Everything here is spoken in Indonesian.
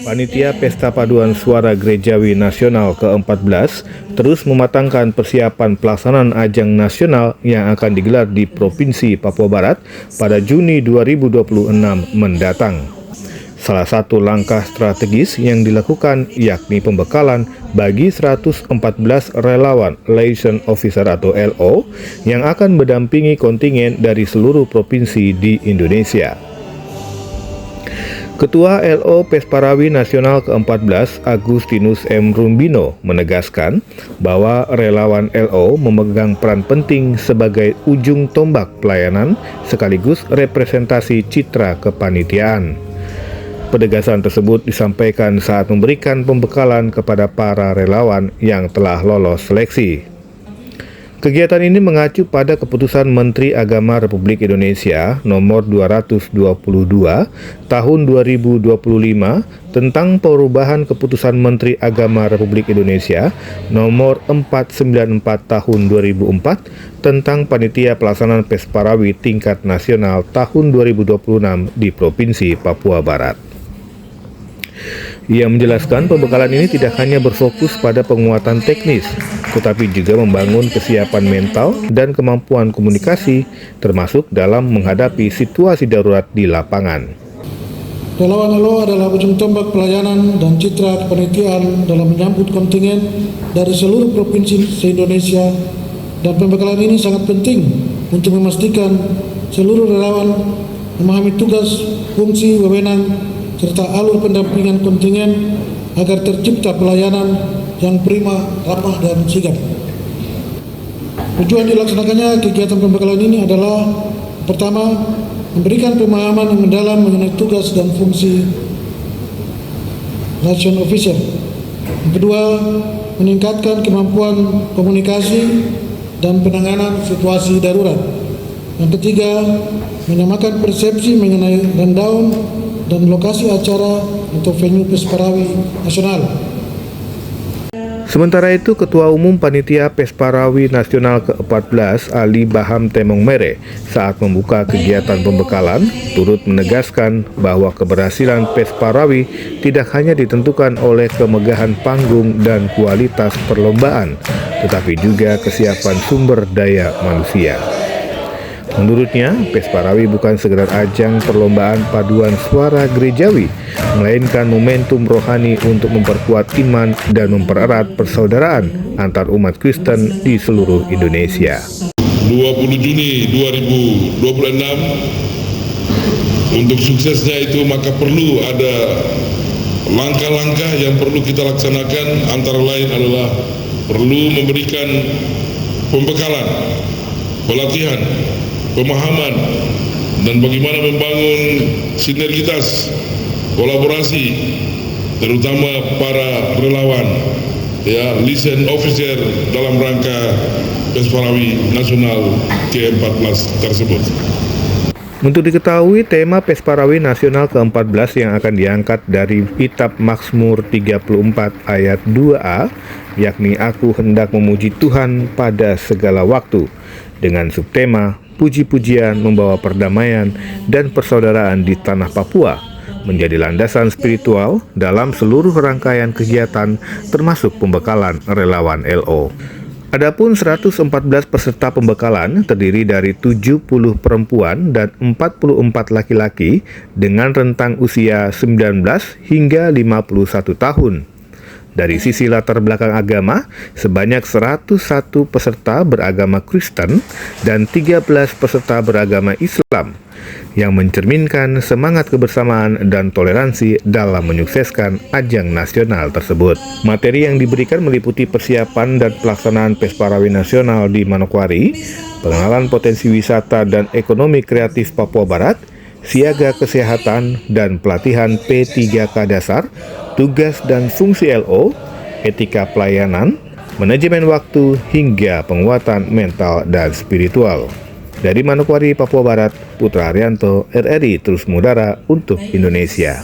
Panitia Pesta Paduan Suara Gerejawi Nasional ke-14 terus mematangkan persiapan pelaksanaan ajang nasional yang akan digelar di Provinsi Papua Barat pada Juni 2026 mendatang. Salah satu langkah strategis yang dilakukan yakni pembekalan bagi 114 relawan liaison officer atau LO yang akan mendampingi kontingen dari seluruh provinsi di Indonesia. Ketua LO Pesparawi Nasional ke-14 Agustinus M. Rumbino menegaskan bahwa relawan LO memegang peran penting sebagai ujung tombak pelayanan sekaligus representasi citra kepanitiaan. Penegasan tersebut disampaikan saat memberikan pembekalan kepada para relawan yang telah lolos seleksi. Kegiatan ini mengacu pada keputusan Menteri Agama Republik Indonesia nomor 222 tahun 2025 tentang perubahan keputusan Menteri Agama Republik Indonesia nomor 494 tahun 2004 tentang panitia pelaksanaan Pesparawi tingkat nasional tahun 2026 di Provinsi Papua Barat. Ia menjelaskan pembekalan ini tidak hanya berfokus pada penguatan teknis, tetapi juga membangun kesiapan mental dan kemampuan komunikasi, termasuk dalam menghadapi situasi darurat di lapangan. Relawan LO adalah ujung tombak pelayanan dan citra kepanitiaan dalam menyambut kontingen dari seluruh provinsi se-Indonesia, dan pembekalan ini sangat penting untuk memastikan seluruh relawan memahami tugas, fungsi, wewenang, serta alur pendampingan kontingen agar tercipta pelayanan yang prima, ramah, dan sigap. Tujuan dilaksanakannya kegiatan pembekalan ini adalah: pertama, memberikan pemahaman yang mendalam mengenai tugas dan fungsi liaison officer. Yang kedua, meningkatkan kemampuan komunikasi dan penanganan situasi darurat. Yang ketiga, menyamakan persepsi mengenai rundown dan lokasi acara untuk venue Pesparawi Nasional. Sementara itu, Ketua Umum Panitia Pesparawi Nasional ke-14 Ali Baham Temong Mere saat membuka kegiatan pembekalan turut menegaskan bahwa keberhasilan Pesparawi tidak hanya ditentukan oleh kemegahan panggung dan kualitas perlombaan, tetapi juga kesiapan sumber daya manusia. Menurutnya, Pesparawi bukan sekedar ajang perlombaan paduan suara gerejawi, melainkan momentum rohani untuk memperkuat iman dan mempererat persaudaraan antar umat Kristen di seluruh Indonesia. 20 Juni 2026, untuk suksesnya itu maka perlu ada langkah-langkah yang perlu kita laksanakan, antara lain adalah perlu memberikan pembekalan, pelatihan, pemahaman, dan bagaimana membangun sinergitas kolaborasi terutama para relawan liaison officer dalam rangka Pesparawi Nasional ke-14 tersebut. Untuk diketahui, tema Pesparawi Nasional ke-14 yang akan diangkat dari Kitab Mazmur 34 ayat 2a, yakni Aku hendak memuji Tuhan pada segala waktu, dengan subtema puji-pujian membawa perdamaian dan persaudaraan di tanah Papua, menjadi landasan spiritual dalam seluruh rangkaian kegiatan termasuk pembekalan relawan LO. Adapun 114 peserta pembekalan terdiri dari 70 perempuan dan 44 laki-laki dengan rentang usia 19 hingga 51 tahun. Dari sisi latar belakang agama, sebanyak 101 peserta beragama Kristen dan 13 peserta beragama Islam, yang mencerminkan semangat kebersamaan dan toleransi dalam menyukseskan ajang nasional tersebut. Materi yang diberikan meliputi persiapan dan pelaksanaan Pesparawi Nasional di Manokwari, pengenalan potensi wisata dan ekonomi kreatif Papua Barat, siaga kesehatan dan pelatihan P3K dasar, tugas dan fungsi LO, etika pelayanan, manajemen waktu, hingga penguatan mental dan spiritual. Dari Manokwari, Papua Barat, Putra Haryanto, RRI Terus Mengudara untuk Indonesia.